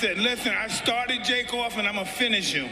said, listen, I started Jake off and I'm going to finish him.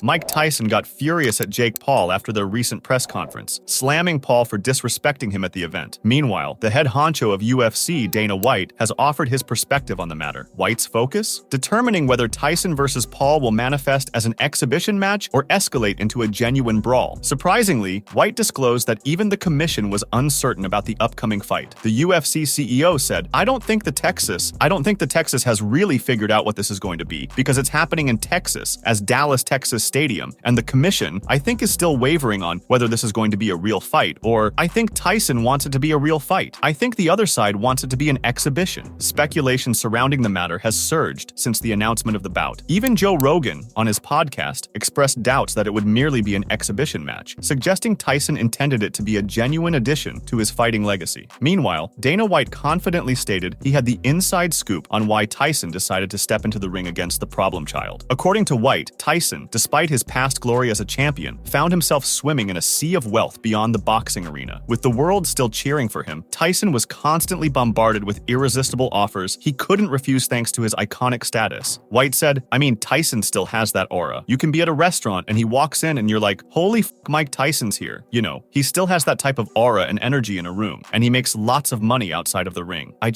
Mike Tyson got furious at Jake Paul after their recent press conference, slamming Paul for disrespecting him at the event. Meanwhile, the head honcho of UFC, Dana White, has offered his perspective on the matter. White's focus? Determining whether Tyson versus Paul will manifest as an exhibition match or escalate into a genuine brawl. Surprisingly, White disclosed that even the commission was uncertain about the upcoming fight. The UFC CEO said, I don't think the Texas has really figured out what this is going to be, because it's happening in Texas, as Dallas, Texas Stadium, and the commission, I think, is still wavering on whether this is going to be a real fight, or I think Tyson wants it to be a real fight. I think the other side wants it to be an exhibition. Speculation surrounding the matter has surged since the announcement of the bout. Even Joe Rogan, on his podcast, expressed doubts that it would merely be an exhibition match, suggesting Tyson intended it to be a genuine addition to his fighting legacy. Meanwhile, Dana White confidently stated he had the inside scoop on why Tyson decided to step into the ring against the problem child. According to White, Tyson, despite his past glory as a champion, found himself swimming in a sea of wealth beyond the boxing arena. With the world still cheering for him, Tyson was constantly bombarded with irresistible offers he couldn't refuse thanks to his iconic status. White said, I mean, Tyson still has that aura. You can be at a restaurant and he walks in and you're like, holy f***, Mike Tyson's here. You know, he still has that type of aura and energy in a room, and he makes lots of money outside of the ring. I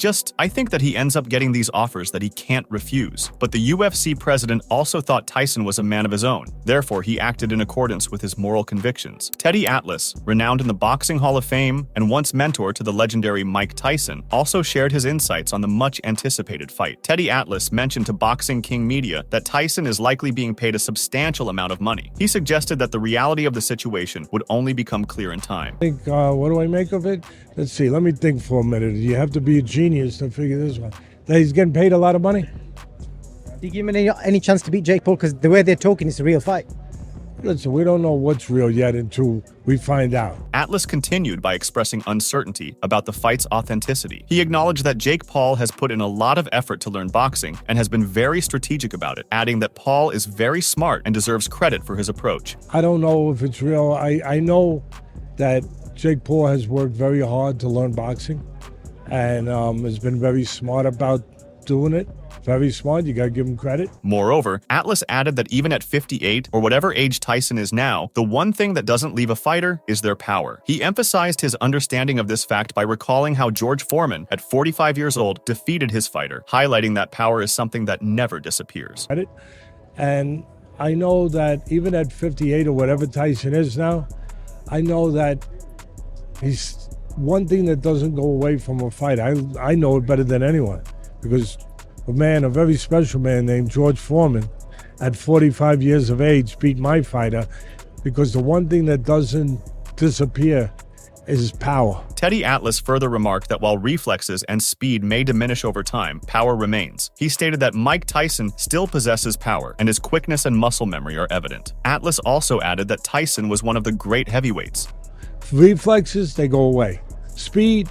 think that he ends up getting these offers that he can't refuse. But the UFC president also thought Tyson was a man of his own. Therefore, he acted in accordance with his moral convictions. Teddy Atlas, renowned in the Boxing Hall of Fame and once mentor to the legendary Mike Tyson, also shared his insights on the much-anticipated fight. Teddy Atlas mentioned to Boxing King Media that Tyson is likely being paid a substantial amount of money. He suggested that the reality of the situation would only become clear in time. What do I make of it? Let's see, let me think for a minute. You have to be a genius to figure this one. That he's getting paid a lot of money? Do you give him any chance to beat Jake Paul? Because the way they're talking, it's a real fight. Listen, we don't know what's real yet until we find out. Atlas continued by expressing uncertainty about the fight's authenticity. He acknowledged that Jake Paul has put in a lot of effort to learn boxing and has been very strategic about it, adding that Paul is very smart and deserves credit for his approach. I don't know if it's real. I know that Jake Paul has worked very hard to learn boxing and has been very smart about doing it. Very smart, you gotta give him credit. Moreover, Atlas added that even at 58, or whatever age Tyson is now, the one thing that doesn't leave a fighter is their power. He emphasized his understanding of this fact by recalling how George Foreman, at 45 years old, defeated his fighter, highlighting that power is something that never disappears. And I know that even at 58 or whatever Tyson is now, I know that he's one thing that doesn't go away from a fight. I know it better than anyone, because a very special man named George Foreman, at 45 years of age, beat my fighter, because the one thing that doesn't disappear is power. Teddy Atlas further remarked that while reflexes and speed may diminish over time, power remains. He stated that Mike Tyson still possesses power, and his quickness and muscle memory are evident. Atlas also added that Tyson was one of the great heavyweights. Reflexes, they go away. Speed,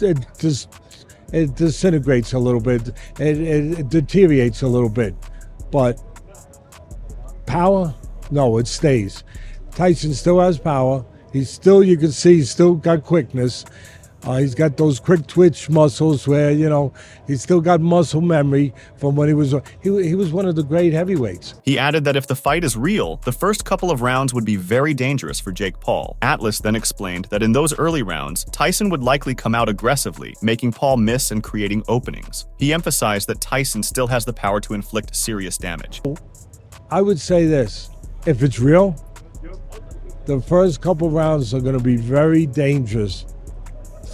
it disintegrates a little bit, it deteriorates a little bit, but power, no, it stays. Tyson still has power. You can see he's still got quickness. He's got those quick twitch muscles where, he's still got muscle memory from when he was one of the great heavyweights. He added that if the fight is real, the first couple of rounds would be very dangerous for Jake Paul. Atlas then explained that in those early rounds, Tyson would likely come out aggressively, making Paul miss and creating openings. He emphasized that Tyson still has the power to inflict serious damage. I would say this, if it's real, the first couple rounds are going to be very dangerous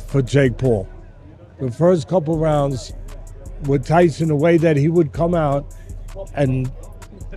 for Jake Paul. The first couple rounds with Tyson, the way that he would come out and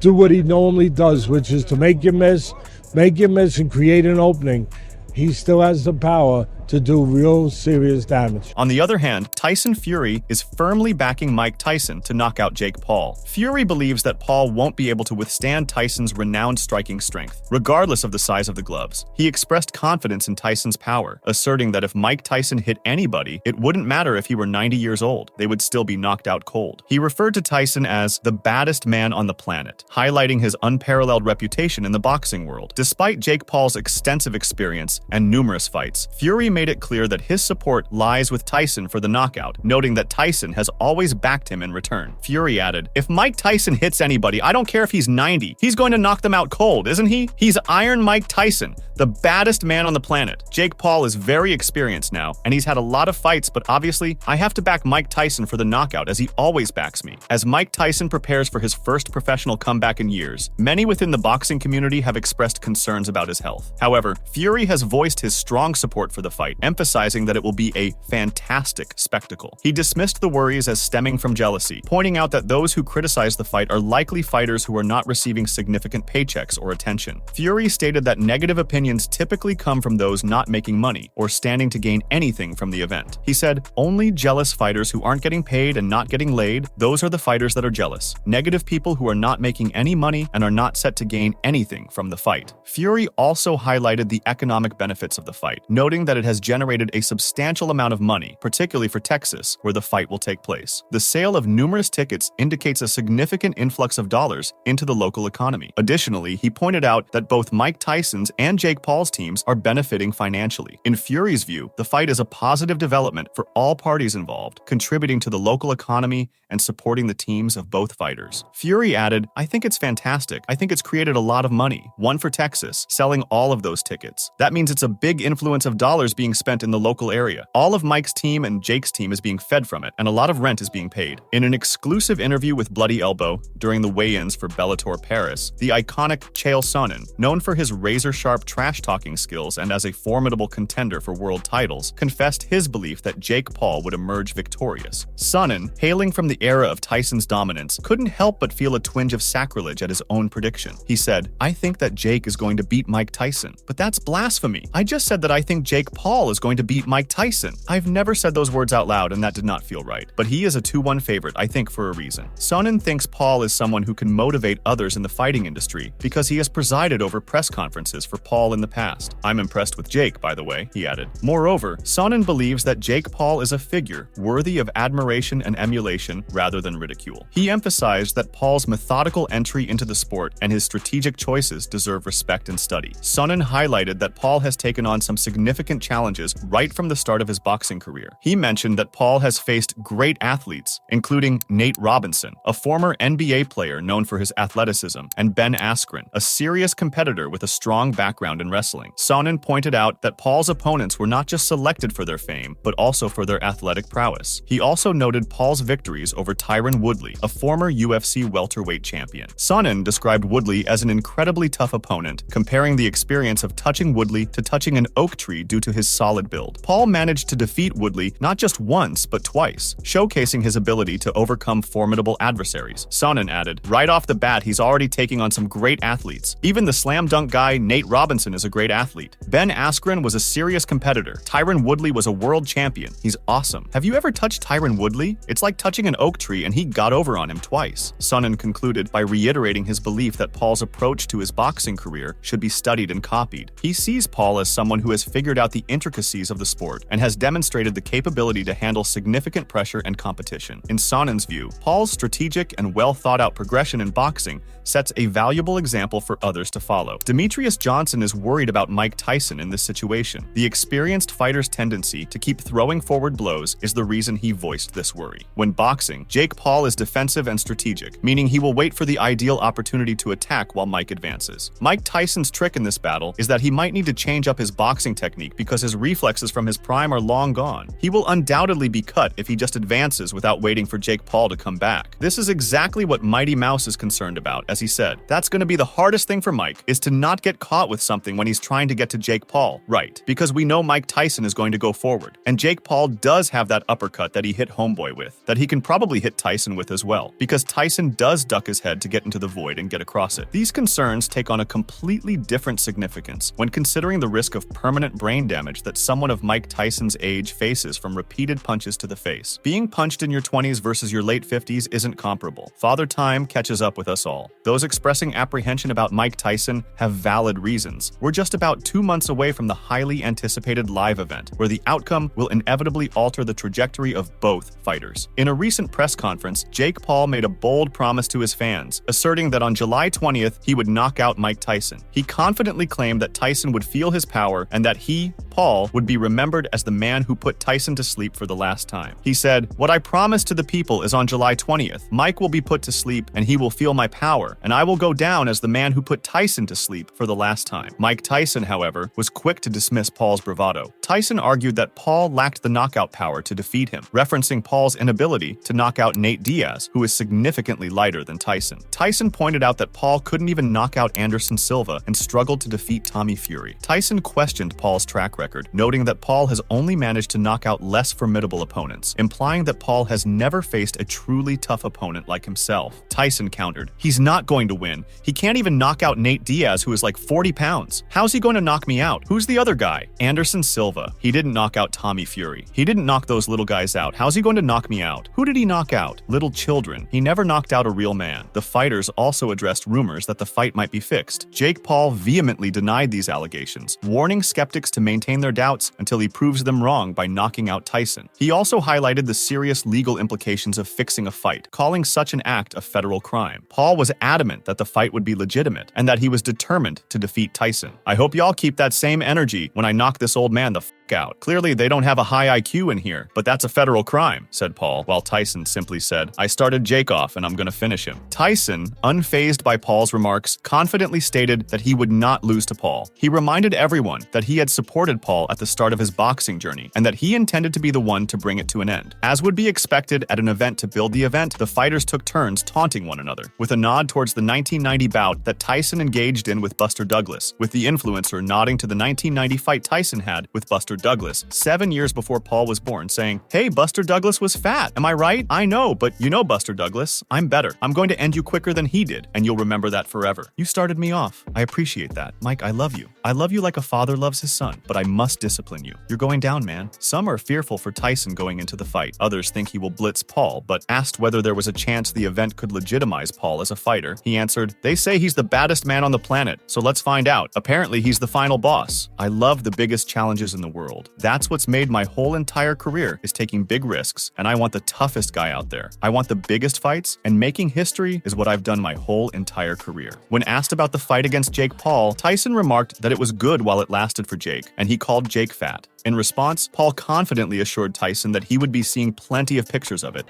do what he normally does, which is to make you miss and create an opening, he still has the power to do real serious damage. On the other hand, Tyson Fury is firmly backing Mike Tyson to knock out Jake Paul. Fury believes that Paul won't be able to withstand Tyson's renowned striking strength, regardless of the size of the gloves. He expressed confidence in Tyson's power, asserting that if Mike Tyson hit anybody, it wouldn't matter if he were 90 years old, they would still be knocked out cold. He referred to Tyson as the baddest man on the planet, highlighting his unparalleled reputation in the boxing world. Despite Jake Paul's extensive experience and numerous fights, Fury made it clear that his support lies with Tyson for the knockout, noting that Tyson has always backed him in return. Fury added, "If Mike Tyson hits anybody, I don't care if he's 90. He's going to knock them out cold, isn't he? He's Iron Mike Tyson, the baddest man on the planet. Jake Paul is very experienced now, and he's had a lot of fights, but obviously, I have to back Mike Tyson for the knockout as he always backs me." As Mike Tyson prepares for his first professional comeback in years, many within the boxing community have expressed concerns about his health. However, Fury has voiced his strong support for the fight, emphasizing that it will be a fantastic spectacle. He dismissed the worries as stemming from jealousy, pointing out that those who criticize the fight are likely fighters who are not receiving significant paychecks or attention. Fury stated that negative opinions typically come from those not making money or standing to gain anything from the event. He said, "Only jealous fighters who aren't getting paid and not getting laid, those are the fighters that are jealous. Negative people who are not making any money and are not set to gain anything from the fight." Fury also highlighted the economic benefits of the fight, noting that it has generated a substantial amount of money, particularly for Texas, where the fight will take place. The sale of numerous tickets indicates a significant influx of dollars into the local economy. Additionally, he pointed out that both Mike Tyson's and Jake Paul's teams are benefiting financially. In Fury's view, the fight is a positive development for all parties involved, contributing to the local economy and supporting the teams of both fighters. Fury added, "I think it's fantastic. I think it's created a lot of money. One for Texas, selling all of those tickets. That means it's a big influence of dollars being spent in the local area. All of Mike's team and Jake's team is being fed from it, and a lot of rent is being paid." In an exclusive interview with Bloody Elbow during the weigh-ins for Bellator Paris, the iconic Chael Sonnen, known for his razor-sharp trash-talking skills and as a formidable contender for world titles, confessed his belief that Jake Paul would emerge victorious. Sonnen, hailing from the era of Tyson's dominance, couldn't help but feel a twinge of sacrilege at his own prediction. He said, "I think that Jake is going to beat Mike Tyson, but that's blasphemy. I just said that I think Jake Paul is going to beat Mike Tyson. I've never said those words out loud, and that did not feel right. But he is a 2-1 favorite, I think, for a reason." Sonnen thinks Paul is someone who can motivate others in the fighting industry because he has presided over press conferences for Paul in the past. "I'm impressed with Jake, by the way," he added. Moreover, Sonnen believes that Jake Paul is a figure worthy of admiration and emulation rather than ridicule. He emphasized that Paul's methodical entry into the sport and his strategic choices deserve respect and study. Sonnen highlighted that Paul has taken on some significant challenges right from the start of his boxing career. He mentioned that Paul has faced great athletes, including Nate Robinson, a former NBA player known for his athleticism, and Ben Askren, a serious competitor with a strong background in wrestling. Sonnen pointed out that Paul's opponents were not just selected for their fame, but also for their athletic prowess. He also noted Paul's victories over Tyron Woodley, a former UFC welterweight champion. Sonnen described Woodley as an incredibly tough opponent, comparing the experience of touching Woodley to touching an oak tree due to his solid build. Paul managed to defeat Woodley not just once, but twice, showcasing his ability to overcome formidable adversaries. Sonnen added, "Right off the bat, he's already taking on some great athletes. Even the slam dunk guy, Nate Robinson, is a great athlete. Ben Askren was a serious competitor. Tyron Woodley was a world champion. He's awesome. Have you ever touched Tyron Woodley? It's like touching an oak tree, and he got over on him twice." Sonnen concluded by reiterating his belief that Paul's approach to his boxing career should be studied and copied. He sees Paul as someone who has figured out the intricacies of the sport and has demonstrated the capability to handle significant pressure and competition. In Sonnen's view, Paul's strategic and well-thought-out progression in boxing sets a valuable example for others to follow. Demetrius Johnson is worried about Mike Tyson in this situation. The experienced fighter's tendency to keep throwing forward blows is the reason he voiced this worry. When boxing, Jake Paul is defensive and strategic, meaning he will wait for the ideal opportunity to attack while Mike advances. Mike Tyson's trick in this battle is that he might need to change up his boxing technique because his reflexes from his prime are long gone. He will undoubtedly be cut if he just advances without waiting for Jake Paul to come back. This is exactly what Mighty Mouse is concerned about, as he said. That's going to be the hardest thing for Mike, is to not get caught with something when he's trying to get to Jake Paul. Right, because we know Mike Tyson is going to go forward, and Jake Paul does have that uppercut that he hit Homeboy with, that he can probably hit Tyson with as well, because Tyson does duck his head to get into the void and get across it. These concerns take on a completely different significance when considering the risk of permanent brain damage that someone of Mike Tyson's age faces from repeated punches to the face. Being punched in your 20s versus your late 50s isn't comparable. Father Time catches up with us all. Those expressing apprehension about Mike Tyson have valid reasons. We're just about 2 months away from the highly anticipated live event, where the outcome will inevitably alter the trajectory of both fighters. In a recent press conference, Jake Paul made a bold promise to his fans, asserting that on July 20th, he would knock out Mike Tyson. He confidently claimed that Tyson would feel his power and that he, Paul, Paul would be remembered as the man who put Tyson to sleep for the last time. He said, "What I promised to the people is on July 20th. Mike will be put to sleep and he will feel my power, and I will go down as the man who put Tyson to sleep for the last time." Mike Tyson, however, was quick to dismiss Paul's bravado. Tyson argued that Paul lacked the knockout power to defeat him, referencing Paul's inability to knock out Nate Diaz, who is significantly lighter than Tyson. Tyson pointed out that Paul couldn't even knock out Anderson Silva and struggled to defeat Tommy Fury. Tyson questioned Paul's track record, noting that Paul has only managed to knock out less formidable opponents, implying that Paul has never faced a truly tough opponent like himself. Tyson countered, "He's not going to win. He can't even knock out Nate Diaz, who is like 40 pounds. How's he going to knock me out? Who's the other guy? Anderson Silva. He didn't knock out Tommy Fury. He didn't knock those little guys out. How's he going to knock me out? Who did he knock out? Little children. He never knocked out a real man." The fighters also addressed rumors that the fight might be fixed. Jake Paul vehemently denied these allegations, warning skeptics to maintain their doubts until he proves them wrong by knocking out Tyson. He also highlighted the serious legal implications of fixing a fight, calling such an act a federal crime. Paul was adamant that the fight would be legitimate and that he was determined to defeat Tyson. "I hope y'all keep that same energy when I knock this old man the f*** out. Clearly, they don't have a high IQ in here, but that's a federal crime," said Paul, while Tyson simply said, "I started Jake off and I'm gonna finish him." Tyson, unfazed by Paul's remarks, confidently stated that he would not lose to Paul. He reminded everyone that he had supported Paul at the start of his boxing journey and that he intended to be the one to bring it to an end. As would be expected at an event to build the event, the fighters took turns taunting one another, with a nod towards the 1990 bout that Tyson engaged in with Buster Douglas, with the influencer nodding to the 1990 fight Tyson had with Buster Douglas 7 years before Paul was born, saying, "Hey, Buster Douglas was fat. Am I right? I know, but you know, Buster Douglas, I'm better. I'm going to end you quicker than he did, and you'll remember that forever. You started me off. I appreciate that. Mike, I love you. I love you like a father loves his son, but I must discipline you. You're going down, man." Some are fearful for Tyson going into the fight. Others think he will blitz Paul, but asked whether there was a chance the event could legitimize Paul as a fighter, he answered, "They say he's the baddest man on the planet, so let's find out. Apparently, he's the final boss. I love the biggest challenges in the world. That's what's made my whole entire career, is taking big risks, and I want the toughest guy out there. I want the biggest fights, and making history is what I've done my whole entire career." When asked about the fight against Jake Paul, Tyson remarked that it was good while it lasted for Jake, and he called Jake fat. In response, Paul confidently assured Tyson that he would be seeing plenty of pictures of it.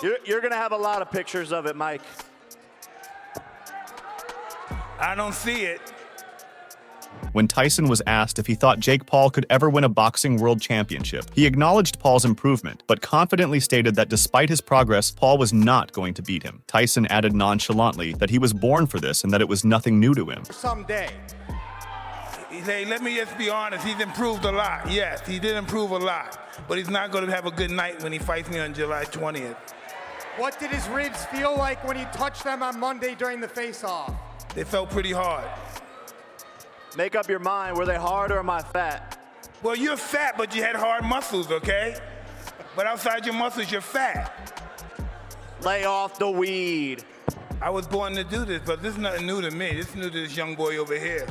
You're going to have a lot of pictures of it, Mike. I don't see it. When Tyson was asked if he thought Jake Paul could ever win a boxing world championship, he acknowledged Paul's improvement, but confidently stated that despite his progress, Paul was not going to beat him. Tyson added nonchalantly that he was born for this and that it was nothing new to him. Someday. Hey, let me just be honest. He's improved a lot. Yes, he did improve a lot. But he's not going to have a good night when he fights me on July 20th. What did his ribs feel like when he touched them on Monday during the face-off? They felt pretty hard. Make up your mind. Were they hard or am I fat? Well, you're fat, but you had hard muscles, okay? But outside your muscles, you're fat. Lay off the weed. I was born to do this, but this is nothing new to me. This is new to this young boy over here.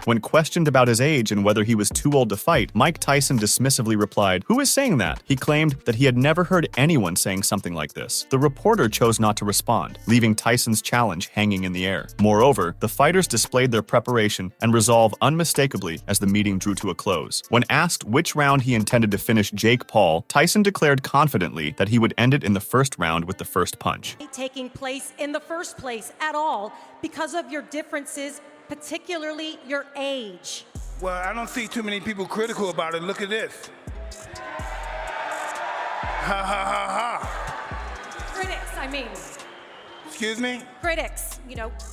When questioned about his age and whether he was too old to fight, Mike Tyson dismissively replied, "Who is saying that?" He claimed that he had never heard anyone saying something like this. The reporter chose not to respond, leaving Tyson's challenge hanging in the air. Moreover, the fighters displayed their preparation and resolve unmistakably as the meeting drew to a close. When asked which round he intended to finish Jake Paul, Tyson declared confidently that he would end it in the first round with the first punch. Taking place in the first place at all because of your differences, particularly your age. Well, I don't see too many people critical about it. Look at this. Ha, ha, ha, ha. Critics, I mean. Excuse me? Critics,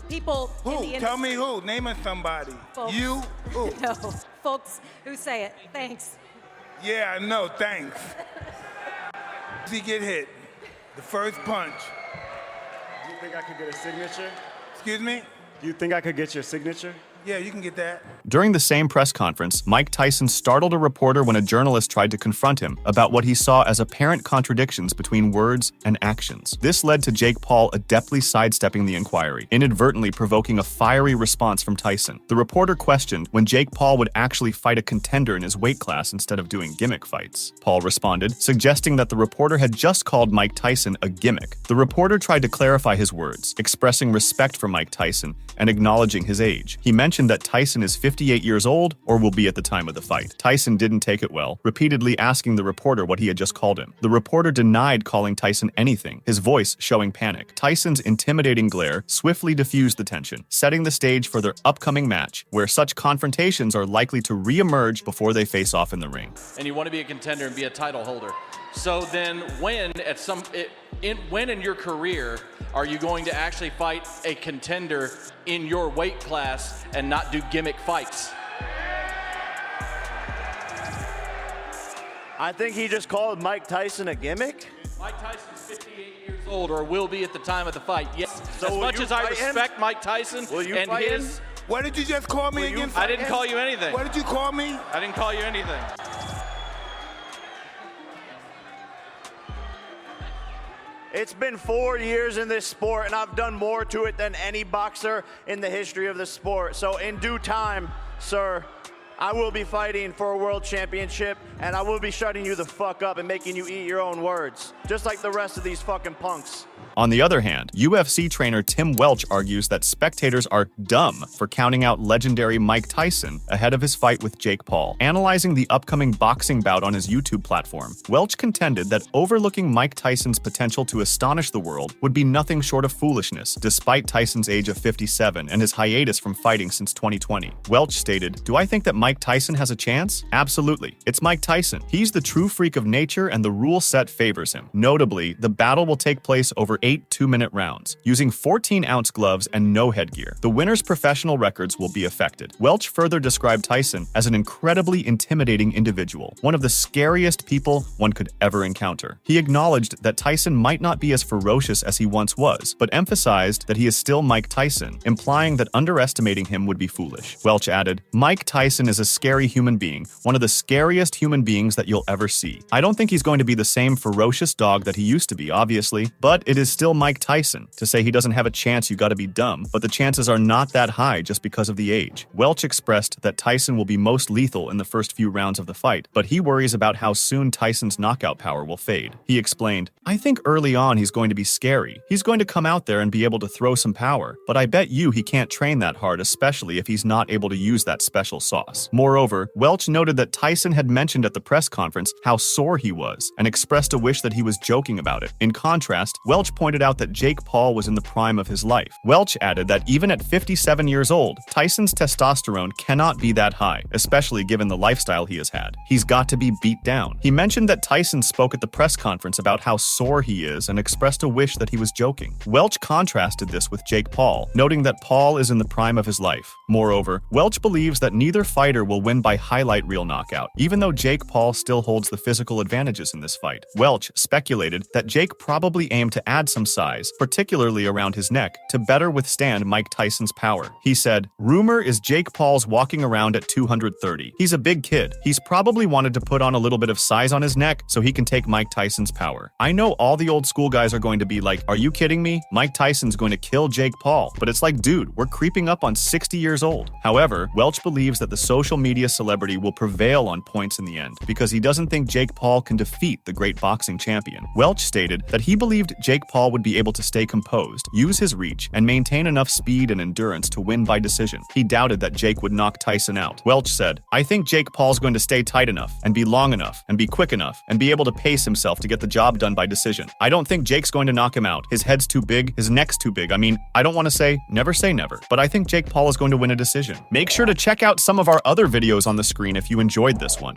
people in the Who? industry. Tell me who. Name it somebody. Folks. You? Who? No, folks who say it. Thanks. Yeah, I know. Thanks. He get hit. The first punch. Do you think I could get a signature? Excuse me? Do you think I could get your signature? Yeah, you can get that. During the same press conference, Mike Tyson startled a reporter when a journalist tried to confront him about what he saw as apparent contradictions between words and actions. This led to Jake Paul adeptly sidestepping the inquiry, inadvertently provoking a fiery response from Tyson. The reporter questioned when Jake Paul would actually fight a contender in his weight class instead of doing gimmick fights. Paul responded, suggesting that the reporter had just called Mike Tyson a gimmick. The reporter tried to clarify his words, expressing respect for Mike Tyson and acknowledging his age. He mentioned mentioned that Tyson is 58 years old or will be at the time of the fight. Tyson didn't take it well, repeatedly asking the reporter what he had just called him. The reporter denied calling Tyson anything, his voice showing panic. Tyson's intimidating glare swiftly diffused the tension, setting the stage for their upcoming match, where such confrontations are likely to re-emerge before they face off in the ring. And you want to be a contender and be a title holder. So then when in your career are you going to actually fight a contender in your weight class and not do gimmick fights? I think he just called Mike Tyson a gimmick. Mike Tyson's 58 years old, or will be at the time of the fight. Yes. So as will much you as I fight him? respect Mike Tyson Will you and fight him? his, What did you just call me again? I didn't call you anything. What did you call me? I didn't call you anything. It's been 4 years in this sport, and I've done more to it than any boxer in the history of the sport. So in due time, sir, I will be fighting for a world championship, and I will be shutting you the fuck up and making you eat your own words, just like the rest of these fucking punks. On the other hand, UFC trainer Tim Welch argues that spectators are dumb for counting out legendary Mike Tyson ahead of his fight with Jake Paul. Analyzing the upcoming boxing bout on his YouTube platform, Welch contended that overlooking Mike Tyson's potential to astonish the world would be nothing short of foolishness, despite Tyson's age of 57 and his hiatus from fighting since 2020. Welch stated, "Do I think that Mike Tyson has a chance? Absolutely. It's Mike Tyson. He's the true freak of nature and the rule set favors him. Notably, the battle will take place over 8 two-minute rounds, using 14-ounce gloves and no headgear. The winner's professional records will be affected." Welch further described Tyson as an incredibly intimidating individual, one of the scariest people one could ever encounter. He acknowledged that Tyson might not be as ferocious as he once was, but emphasized that he is still Mike Tyson, implying that underestimating him would be foolish. Welch added, "Mike Tyson is a scary human being, one of the scariest human beings that you'll ever see. I don't think he's going to be the same ferocious dog that he used to be, obviously, but it is still Mike Tyson. To say he doesn't have a chance, you gotta be dumb, but the chances are not that high just because of the age." Welch expressed that Tyson will be most lethal in the first few rounds of the fight, but he worries about how soon Tyson's knockout power will fade. He explained, "I think early on he's going to be scary. He's going to come out there and be able to throw some power, but I bet you he can't train that hard, especially if he's not able to use that special sauce." Moreover, Welch noted that Tyson had mentioned at the press conference how sore he was and expressed a wish that he was joking about it. In contrast, Welch pointed out that Jake Paul was in the prime of his life. Welch added that even at 57 years old, Tyson's testosterone cannot be that high, especially given the lifestyle he has had. He's got to be beat down. He mentioned that Tyson spoke at the press conference about how sore he is and expressed a wish that he was joking. Welch contrasted this with Jake Paul, noting that Paul is in the prime of his life. Moreover, Welch believes that neither fighter will win by highlight reel knockout, even though Jake Paul still holds the physical advantages in this fight. Welch speculated that Jake probably aimed to add some size, particularly around his neck, to better withstand Mike Tyson's power. He said, "Rumor is Jake Paul's walking around at 230. He's a big kid. He's probably wanted to put on a little bit of size on his neck so he can take Mike Tyson's power. I know all the old school guys are going to be like, are you kidding me? Mike Tyson's going to kill Jake Paul. But it's like, dude, we're creeping up on 60 years old." However, Welch believes that the social media celebrity will prevail on points in the end because he doesn't think Jake Paul can defeat the great boxing champion. Welch stated that he believed Jake Paul would be able to stay composed, use his reach, and maintain enough speed and endurance to win by decision. He doubted that Jake would knock Tyson out. Welch said, "I think Jake Paul's going to stay tight enough, and be long enough, and be quick enough, and be able to pace himself to get the job done by decision. I don't think Jake's going to knock him out. His head's too big, his neck's too big. I mean, I don't want to say never, but I think Jake Paul is going to win a decision." Make sure to check out some of our other videos on the screen if you enjoyed this one.